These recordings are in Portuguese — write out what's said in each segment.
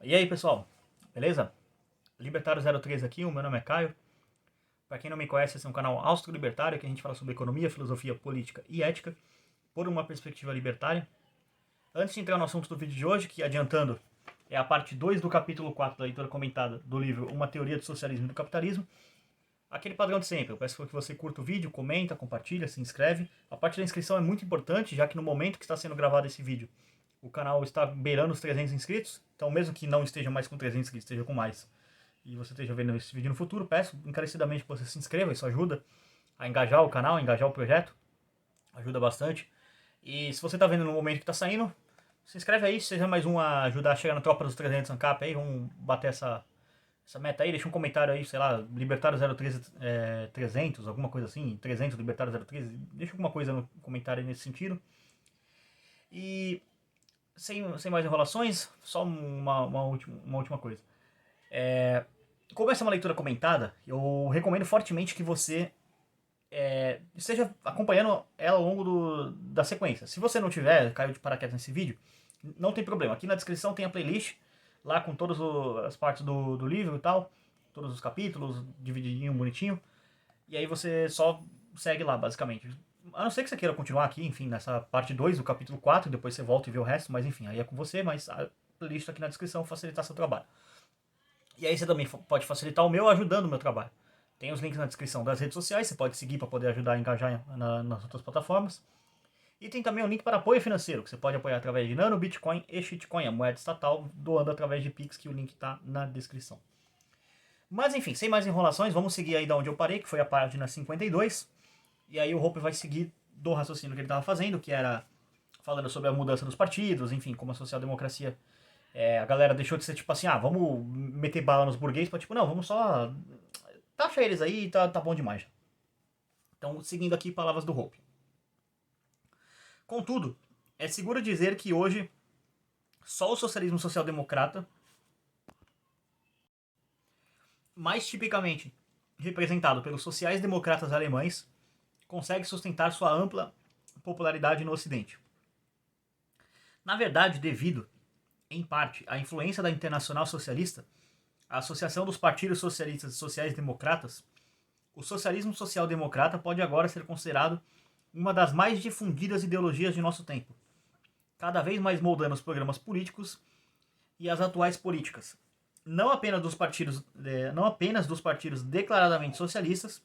E aí, pessoal, beleza? Libertário 03 aqui, o meu nome é Caio. Para quem não me conhece, esse é um canal austro-libertário que a gente fala sobre economia, filosofia, política e ética por uma perspectiva libertária. Antes de entrar no assunto do vídeo de hoje, que adiantando, é a parte 2 do capítulo 4 da leitura comentada do livro Uma Teoria do Socialismo e do Capitalismo, aquele padrão de sempre. Eu peço que você curta o vídeo, comenta, compartilha, se inscreve. A parte da inscrição é muito importante, já que no momento que está sendo gravado esse vídeo, o canal está beirando os 300 inscritos, então mesmo que não esteja mais com 300 inscritos, esteja com mais, e você esteja vendo esse vídeo no futuro, peço encarecidamente que você se inscreva, isso ajuda a engajar o canal, a engajar o projeto, ajuda bastante. E se você está vendo no momento que está saindo, se inscreve aí, seja mais um a ajudar a chegar na tropa dos 300 ANCAP aí, vamos bater essa meta aí, deixa um comentário aí, sei lá, Libertário 013 300, alguma coisa assim, 300 Libertário 013, deixa alguma coisa no comentário aí nesse sentido. E sem mais enrolações, só uma última coisa. Como essa é uma leitura comentada, eu recomendo fortemente que você esteja acompanhando ela ao longo da sequência. Se você não tiver, caiu de paraquedas nesse vídeo, não tem problema. Aqui na descrição tem a playlist, lá com todas as partes do livro e tal, todos os capítulos, divididinho, bonitinho. E aí você só segue lá, basicamente. A não ser que você queira continuar aqui, enfim, nessa parte 2 do capítulo 4, depois você volta e vê o resto, mas enfim, aí é com você, mas a playlist aqui na descrição facilitar seu trabalho. E aí você também pode facilitar o meu ajudando o meu trabalho. Tem os links na descrição das redes sociais, você pode seguir para poder ajudar a engajar nas outras plataformas. E tem também um link para apoio financeiro, que você pode apoiar através de Nano, Bitcoin e Shitcoin, a moeda estatal, doando através de Pix, que o link está na descrição. Mas enfim, sem mais enrolações, vamos seguir aí da onde eu parei, que foi a página 52. E aí o Hope vai seguir do raciocínio que ele estava fazendo, que era falando sobre a mudança dos partidos, enfim, como a social-democracia, a galera deixou de ser tipo assim, vamos meter bala nos burguês, para tipo, não, vamos só taxa eles aí, tá bom demais. Então, seguindo aqui palavras do Hope. Contudo, é seguro dizer que hoje só o socialismo social-democrata, mais tipicamente representado pelos sociais-democratas alemães, consegue sustentar sua ampla popularidade no Ocidente. Na verdade, devido, em parte, à influência da Internacional Socialista, a Associação dos Partidos Socialistas e Sociais-Democratas, o socialismo social-democrata pode agora ser considerado uma das mais difundidas ideologias de nosso tempo, cada vez mais moldando os programas políticos e as atuais políticas, não apenas dos partidos declaradamente socialistas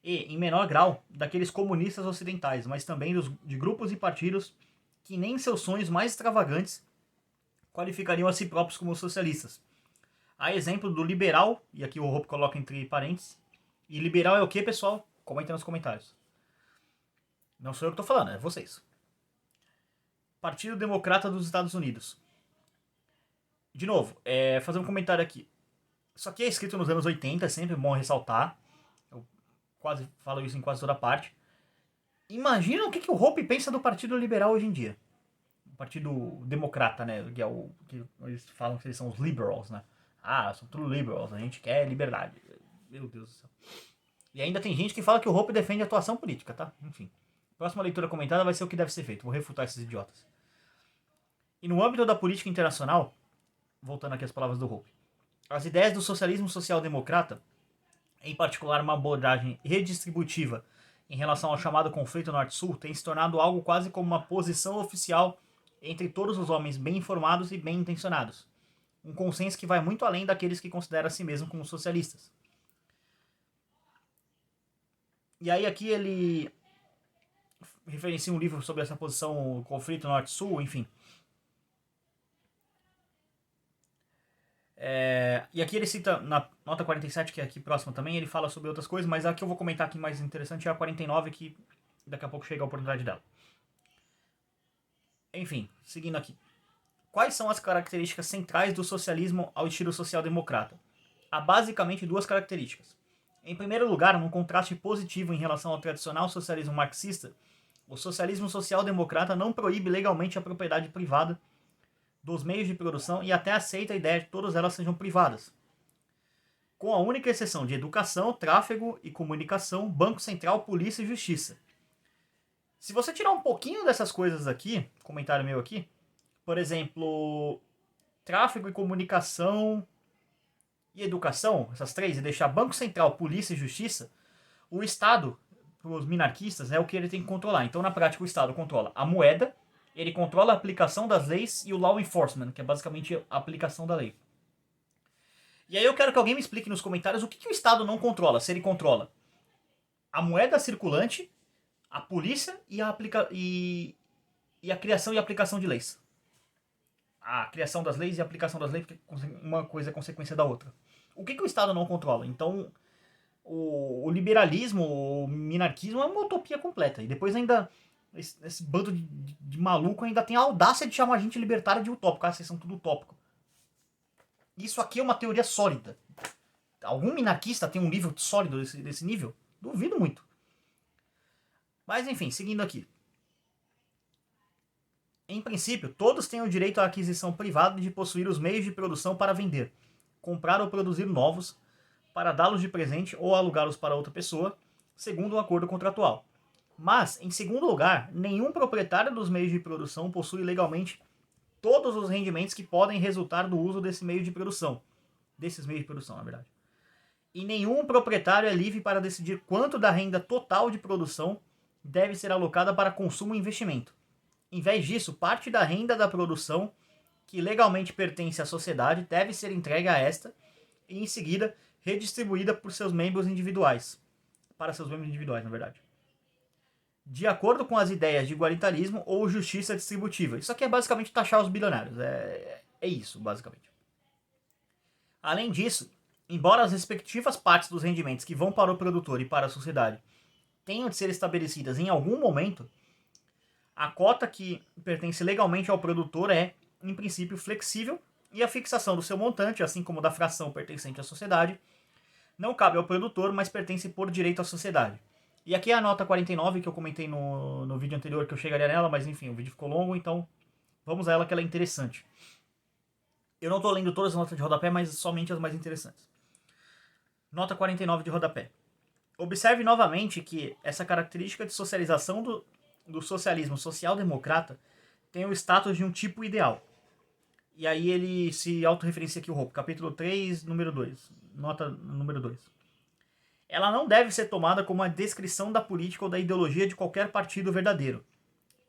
e, em menor grau, daqueles comunistas ocidentais, mas também de grupos e partidos que nem em seus sonhos mais extravagantes qualificariam a si próprios como socialistas. A exemplo do liberal, e aqui o Hope coloca entre parênteses, e liberal é o que, pessoal? Comenta nos comentários. Não sou eu que estou falando, é vocês. Partido Democrata dos Estados Unidos. De novo, fazer um comentário aqui. Isso aqui é escrito nos anos 80, é sempre bom ressaltar. Eu quase falo isso em quase toda parte. Imagina o que o Hope pensa do Partido Liberal hoje em dia. O Partido Democrata, né? Que é o que eles falam que eles são os liberals, né? São tudo liberals, a gente quer liberdade. Meu Deus do céu. E ainda tem gente que fala que o Hope defende a atuação política, tá? Enfim. Próxima leitura comentada vai ser o que deve ser feito. Vou refutar esses idiotas. E no âmbito da política internacional, voltando aqui às palavras do Hope, as ideias do socialismo social-democrata, em particular uma abordagem redistributiva em relação ao chamado conflito Norte-Sul, têm se tornado algo quase como uma posição oficial entre todos os homens bem informados e bem intencionados. Um consenso que vai muito além daqueles que consideram a si mesmos como socialistas. E aí aqui ele referencia um livro sobre essa posição, conflito Norte-Sul, enfim. E aqui ele cita na nota 47, que é aqui próxima também, ele fala sobre outras coisas, mas a que eu vou comentar aqui mais interessante é a 49, que daqui a pouco chega a oportunidade dela. Enfim, seguindo aqui. Quais são as características centrais do socialismo ao estilo social-democrata? Há basicamente duas características. Em primeiro lugar, num contraste positivo em relação ao tradicional socialismo marxista, o socialismo social-democrata não proíbe legalmente a propriedade privada dos meios de produção e até aceita a ideia de que todas elas sejam privadas. Com a única exceção de educação, tráfego e comunicação, Banco Central, Polícia e Justiça. Se você tirar um pouquinho dessas coisas aqui, comentário meu aqui, por exemplo, tráfego e comunicação e educação, essas três, e deixar Banco Central, Polícia e Justiça, o Estado, para os minarquistas, é o que ele tem que controlar. Então, na prática, o Estado controla a moeda, ele controla a aplicação das leis e o law enforcement, que é basicamente a aplicação da lei. E aí eu quero que alguém me explique nos comentários o que o Estado não controla. Se ele controla a moeda circulante, a polícia e a criação e aplicação de leis. A criação das leis e a aplicação das leis, porque uma coisa é consequência da outra. O que o Estado não controla? Então, o liberalismo, o minarquismo é uma utopia completa. E depois ainda, esse bando de maluco ainda tem a audácia de chamar a gente libertária de utópico. Ah, vocês são tudo utópico. Isso aqui é uma teoria sólida. Algum minarquista tem um nível sólido desse nível? Duvido muito. Mas enfim, seguindo aqui. Em princípio, todos têm o direito à aquisição privada de possuir os meios de produção para vender, comprar ou produzir novos, para dá-los de presente ou alugá-los para outra pessoa, segundo um acordo contratual. Mas, em segundo lugar, nenhum proprietário dos meios de produção possui legalmente todos os rendimentos que podem resultar do uso desse meio de produção. Desses meios de produção, na verdade. E nenhum proprietário é livre para decidir quanto da renda total de produção deve ser alocada para consumo e investimento. Em vez disso, parte da renda da produção que legalmente pertence à sociedade deve ser entregue a esta e, em seguida, redistribuída por seus membros individuais. Para seus membros individuais, na verdade. De acordo com as ideias de igualitarismo ou justiça distributiva. Isso aqui é basicamente taxar os bilionários. É isso, basicamente. Além disso, embora as respectivas partes dos rendimentos que vão para o produtor e para a sociedade tenham de ser estabelecidas em algum momento, a cota que pertence legalmente ao produtor é, em princípio, flexível e a fixação do seu montante, assim como da fração pertencente à sociedade, não cabe ao produtor, mas pertence por direito à sociedade. E aqui é a nota 49 que eu comentei no vídeo anterior, que eu chegaria nela, mas enfim, o vídeo ficou longo, então vamos a ela que ela é interessante. Eu não estou lendo todas as notas de rodapé, mas somente as mais interessantes. Nota 49 de rodapé. Observe novamente que essa característica de socialização do socialismo social-democrata tem o status de um tipo ideal. E aí ele se autorreferencia aqui o Hope, capítulo 3, número 2, nota número 2. Ela não deve ser tomada como uma descrição da política ou da ideologia de qualquer partido verdadeiro.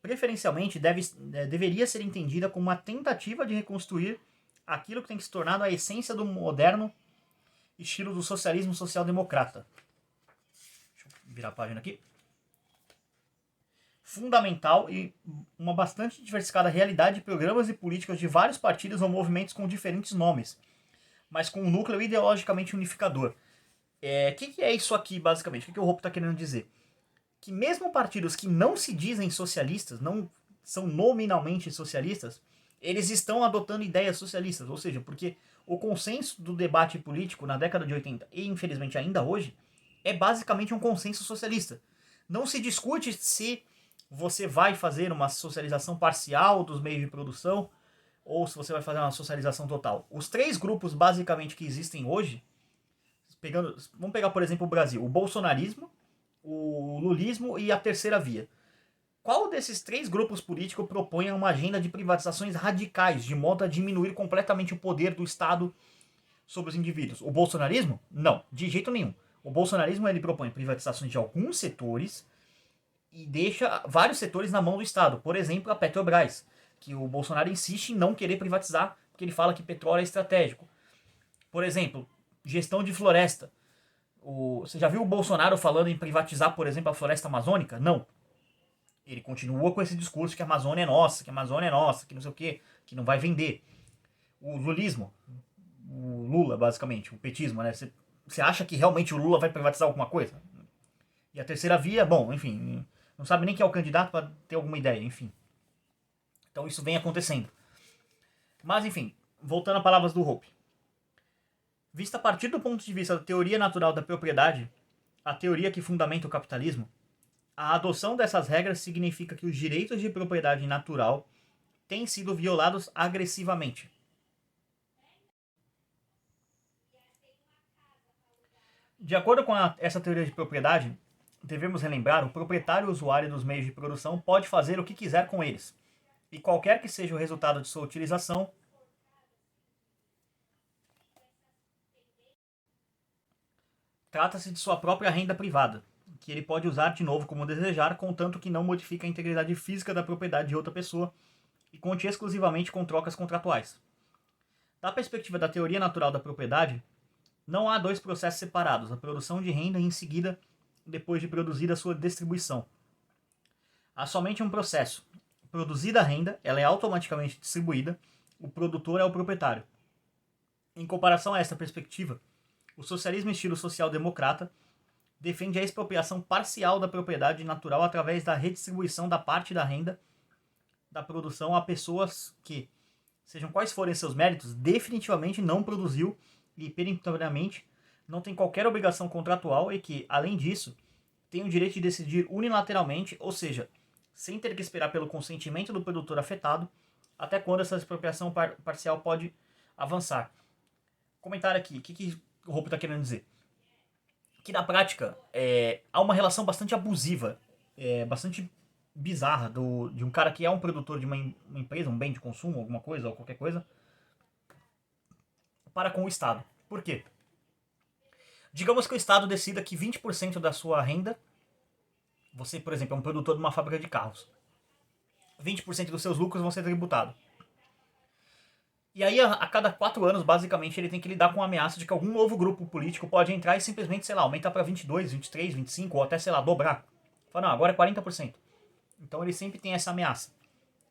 Preferencialmente, deveria ser entendida como uma tentativa de reconstruir aquilo que tem se tornado a essência do moderno estilo do socialismo social-democrata. Deixa eu virar a página aqui. Fundamental e uma bastante diversificada realidade de programas e políticas de vários partidos ou movimentos com diferentes nomes, mas com um núcleo ideologicamente unificador. Que é isso aqui, basicamente? O que o Hope está querendo dizer? Que mesmo partidos que não se dizem socialistas, não são nominalmente socialistas, eles estão adotando ideias socialistas. Ou seja, porque o consenso do debate político na década de 80 e infelizmente ainda hoje é basicamente um consenso socialista. Não se discute se você vai fazer uma socialização parcial dos meios de produção ou se você vai fazer uma socialização total. Os três grupos basicamente que existem hoje, vamos pegar por exemplo o Brasil, o bolsonarismo, o lulismo e a terceira via. Qual desses três grupos políticos propõe uma agenda de privatizações radicais, de modo a diminuir completamente o poder do Estado sobre os indivíduos? O bolsonarismo? Não, de jeito nenhum. O bolsonarismo ele propõe privatizações de alguns setores e deixa vários setores na mão do Estado. Por exemplo, a Petrobras, que o Bolsonaro insiste em não querer privatizar, porque ele fala que petróleo é estratégico. Por exemplo, gestão de floresta. Você já viu o Bolsonaro falando em privatizar, por exemplo, a floresta amazônica? Não. Ele continua com esse discurso que a Amazônia é nossa, que não sei o quê, que não vai vender. O lulismo, o Lula, basicamente, o petismo, né? Você acha que realmente o Lula vai privatizar alguma coisa? E a terceira via, bom, enfim, não sabe nem quem é o candidato para ter alguma ideia, enfim. Então isso vem acontecendo. Mas, enfim, voltando a palavras do Hope. Vista a partir do ponto de vista da teoria natural da propriedade, a teoria que fundamenta o capitalismo, a adoção dessas regras significa que os direitos de propriedade natural têm sido violados agressivamente. De acordo com essa teoria de propriedade, devemos relembrar, o proprietário usuário dos meios de produção pode fazer o que quiser com eles, e qualquer que seja o resultado de sua utilização, trata-se de sua própria renda privada, que ele pode usar de novo como desejar, contanto que não modifique a integridade física da propriedade de outra pessoa e conte exclusivamente com trocas contratuais. Da perspectiva da teoria natural da propriedade, não há dois processos separados, a produção de renda e em seguida, depois de produzida, a sua distribuição. Há somente um processo. Produzida a renda, ela é automaticamente distribuída, o produtor é o proprietário. Em comparação a esta perspectiva, o socialismo estilo social-democrata defende a expropriação parcial da propriedade natural através da redistribuição da parte da renda da produção a pessoas que, sejam quais forem seus méritos, definitivamente não produziu e peremptoriamente não tem qualquer obrigação contratual e que, além disso, tem o direito de decidir unilateralmente, ou seja, sem ter que esperar pelo consentimento do produtor afetado, até quando essa expropriação parcial pode avançar. Comentário aqui, o que o Hoppe está querendo dizer? Que na prática há uma relação bastante abusiva, bastante bizarra de um cara que é um produtor de uma empresa, um bem de consumo, alguma coisa, ou qualquer coisa, para com o Estado. Por quê? Digamos que o Estado decida que 20% da sua renda, você, por exemplo, é um produtor de uma fábrica de carros, 20% dos seus lucros vão ser tributados. E aí, a cada 4 anos, basicamente, ele tem que lidar com a ameaça de que algum novo grupo político pode entrar e simplesmente, sei lá, aumentar para 22, 23, 25, ou até, sei lá, dobrar. Fala, não, agora é 40%. Então ele sempre tem essa ameaça.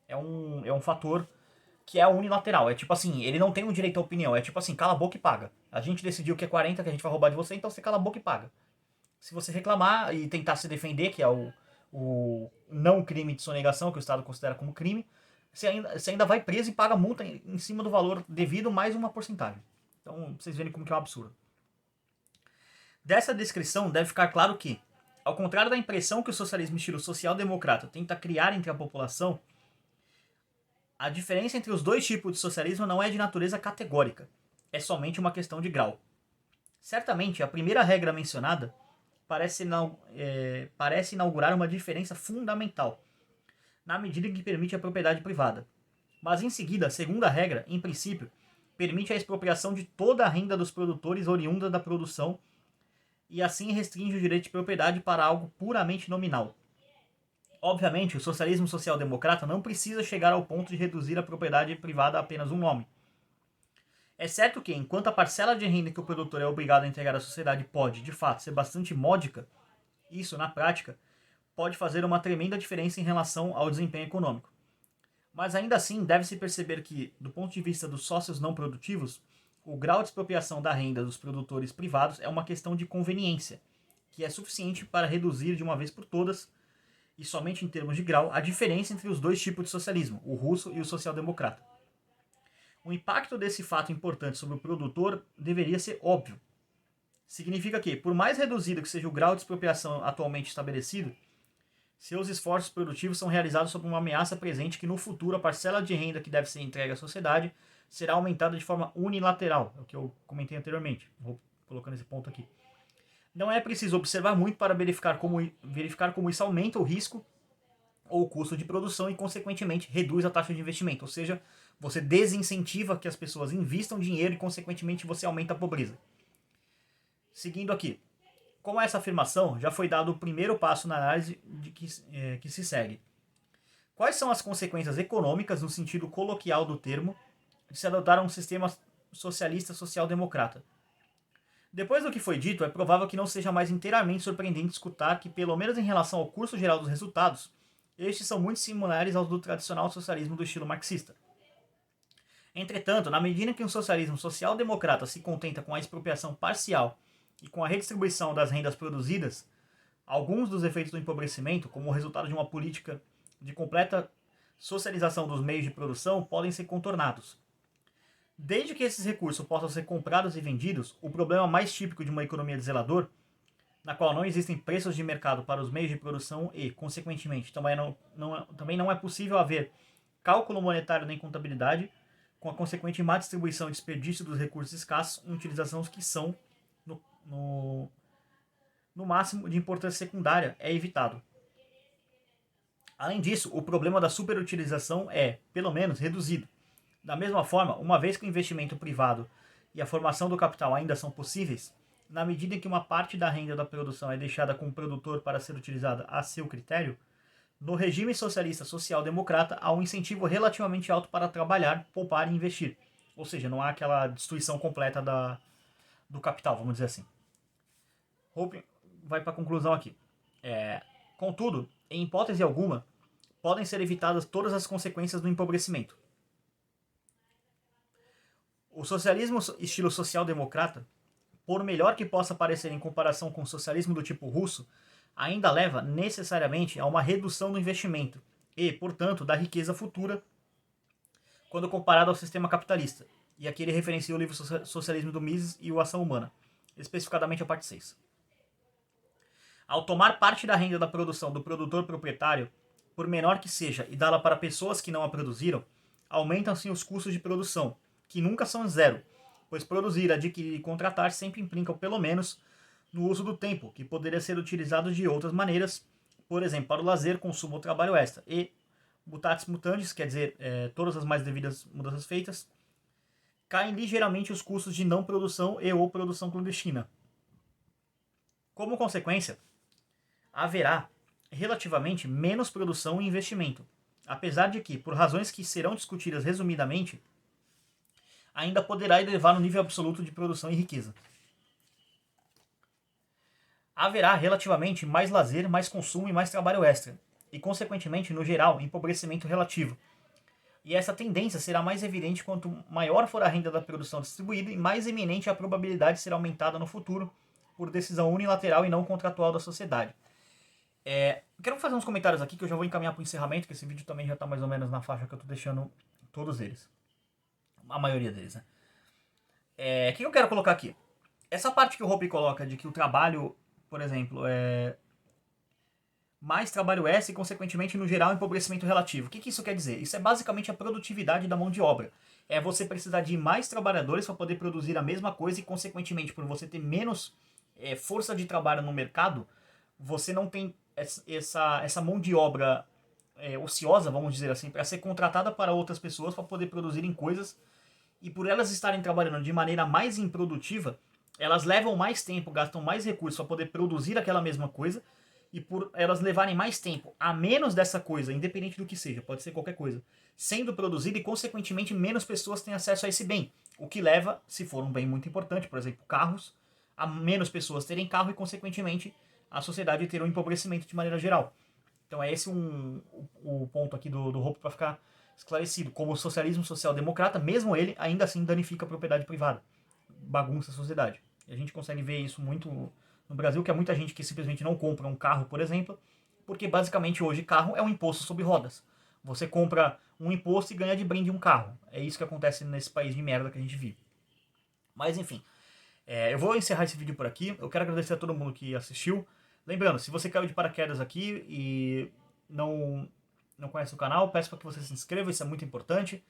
É um fator que é unilateral. É tipo assim, ele não tem um direito à opinião. É tipo assim, cala a boca e paga. A gente decidiu que é 40 que a gente vai roubar de você, então você cala a boca e paga. Se você reclamar e tentar se defender, que é o não crime de sonegação, que o Estado considera como crime, você ainda vai preso e paga multa em cima do valor devido mais uma porcentagem. Então, vocês verem como que é um absurdo. Dessa descrição deve ficar claro que, ao contrário da impressão que o socialismo estilo social-democrata tenta criar entre a população, a diferença entre os dois tipos de socialismo não é de natureza categórica, é somente uma questão de grau. Certamente, a primeira regra mencionada parece inaugurar uma diferença fundamental, na medida que permite a propriedade privada. Mas em seguida, a segunda regra, em princípio, permite a expropriação de toda a renda dos produtores oriunda da produção e assim restringe o direito de propriedade para algo puramente nominal. Obviamente, o socialismo social-democrata não precisa chegar ao ponto de reduzir a propriedade privada a apenas um nome. É certo que, enquanto a parcela de renda que o produtor é obrigado a entregar à sociedade pode, de fato, ser bastante módica, isso, na prática, pode fazer uma tremenda diferença em relação ao desempenho econômico. Mas ainda assim, deve-se perceber que, do ponto de vista dos sócios não produtivos, o grau de expropriação da renda dos produtores privados é uma questão de conveniência, que é suficiente para reduzir de uma vez por todas, e somente em termos de grau, a diferença entre os dois tipos de socialismo, o russo e o social-democrata. O impacto desse fato importante sobre o produtor deveria ser óbvio. Significa que, por mais reduzido que seja o grau de expropriação atualmente estabelecido, seus esforços produtivos são realizados sob uma ameaça presente que no futuro a parcela de renda que deve ser entregue à sociedade será aumentada de forma unilateral, é o que eu comentei anteriormente. Vou colocando esse ponto aqui. Não é preciso observar muito para verificar como isso aumenta o risco ou o custo de produção e, consequentemente, reduz a taxa de investimento. Ou seja, você desincentiva que as pessoas investam dinheiro e, consequentemente, você aumenta a pobreza. Seguindo aqui. Com essa afirmação, já foi dado o primeiro passo na análise que se segue. Quais são as consequências econômicas, no sentido coloquial do termo, de se adotar um sistema socialista social-democrata? Depois do que foi dito, é provável que não seja mais inteiramente surpreendente escutar que, pelo menos em relação ao curso geral dos resultados, estes são muito similares aos do tradicional socialismo do estilo marxista. Entretanto, na medida que um socialismo social-democrata se contenta com a expropriação parcial e com a redistribuição das rendas produzidas, alguns dos efeitos do empobrecimento, como o resultado de uma política de completa socialização dos meios de produção, podem ser contornados. Desde que esses recursos possam ser comprados e vendidos, o problema mais típico de uma economia de zelador, na qual não existem preços de mercado para os meios de produção e, consequentemente, também não é possível haver cálculo monetário nem contabilidade, com a consequente má distribuição e desperdício dos recursos escassos em utilizações que são, no máximo, de importância secundária, é evitado. Além disso, o problema da superutilização é, pelo menos, reduzido. Da mesma forma, uma vez que o investimento privado e a formação do capital ainda são possíveis, na medida em que uma parte da renda da produção é deixada com o produtor para ser utilizada a seu critério, no regime socialista social-democrata há um incentivo relativamente alto para trabalhar, poupar e investir. Ou seja, não há aquela destruição completa do capital, vamos dizer assim. Hope vai para a conclusão aqui. Contudo, em hipótese alguma, podem ser evitadas todas as consequências do empobrecimento. O socialismo estilo social-democrata, por melhor que possa parecer em comparação com o socialismo do tipo russo, ainda leva necessariamente a uma redução do investimento e, portanto, da riqueza futura quando comparado ao sistema capitalista. E aqui ele referencia o livro Socialismo do Mises e o Ação Humana, especificadamente a parte 6. Ao tomar parte da renda da produção do produtor proprietário, por menor que seja, e dá-la para pessoas que não a produziram, aumentam-se os custos de produção, que nunca são zero, pois produzir, adquirir e contratar sempre implicam pelo menos no uso do tempo, que poderia ser utilizado de outras maneiras, por exemplo, para o lazer, consumo ou trabalho extra. E, mutatis mutandis, quer dizer, todas as mais devidas mudanças feitas, caem ligeiramente os custos de não produção e ou produção clandestina. Como consequência, haverá relativamente menos produção e investimento, apesar de que, por razões que serão discutidas resumidamente, ainda poderá elevar o nível absoluto de produção e riqueza. Haverá relativamente mais lazer, mais consumo e mais trabalho extra, e consequentemente, no geral, empobrecimento relativo. E essa tendência será mais evidente quanto maior for a renda da produção distribuída e mais eminente a probabilidade de ser aumentada no futuro por decisão unilateral e não contratual da sociedade. Quero fazer uns comentários aqui que eu já vou encaminhar para o encerramento, que esse vídeo também já está mais ou menos na faixa que eu estou deixando todos eles. A maioria deles, né? O que eu quero colocar aqui? Essa parte que o Hoppe coloca de que o trabalho, por exemplo, mais trabalho extra e, consequentemente, no geral, empobrecimento relativo. O que isso quer dizer? Isso é basicamente a produtividade da mão de obra. É você precisar de mais trabalhadores para poder produzir a mesma coisa e, consequentemente, por você ter menos força de trabalho no mercado, você não tem essa mão de obra ociosa, vamos dizer assim, para ser contratada para outras pessoas para poder produzirem coisas, e por elas estarem trabalhando de maneira mais improdutiva, elas levam mais tempo, gastam mais recursos para poder produzir aquela mesma coisa, e por elas levarem mais tempo a menos dessa coisa, independente do que seja, pode ser qualquer coisa, sendo produzida, e consequentemente menos pessoas têm acesso a esse bem, o que leva, se for um bem muito importante, por exemplo, carros, a menos pessoas terem carro e, consequentemente, a sociedade ter um empobrecimento de maneira geral. Então é esse o ponto aqui do Hoppe para ficar esclarecido. Como o socialismo social-democrata, mesmo ele, ainda assim danifica a propriedade privada, bagunça a sociedade. E a gente consegue ver isso muito no Brasil, que é muita gente que simplesmente não compra um carro, por exemplo, porque basicamente hoje carro é um imposto sobre rodas. Você compra um imposto e ganha de brinde um carro. É isso que acontece nesse país de merda que a gente vive. Mas enfim, eu vou encerrar esse vídeo por aqui. Eu quero agradecer a todo mundo que assistiu. Lembrando, se você caiu de paraquedas aqui e não conhece o canal, peço para que você se inscreva, isso é muito importante.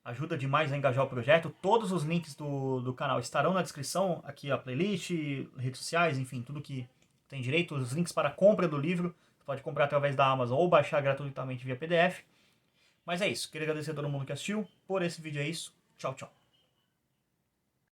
Ajuda demais a engajar o projeto. Todos os links do canal estarão na descrição, aqui a playlist, redes sociais, enfim, tudo que tem direito. Os links para a compra do livro, você pode comprar através da Amazon ou baixar gratuitamente via PDF. Mas é isso, queria agradecer a todo mundo que assistiu. Por esse vídeo é isso. Tchau, tchau.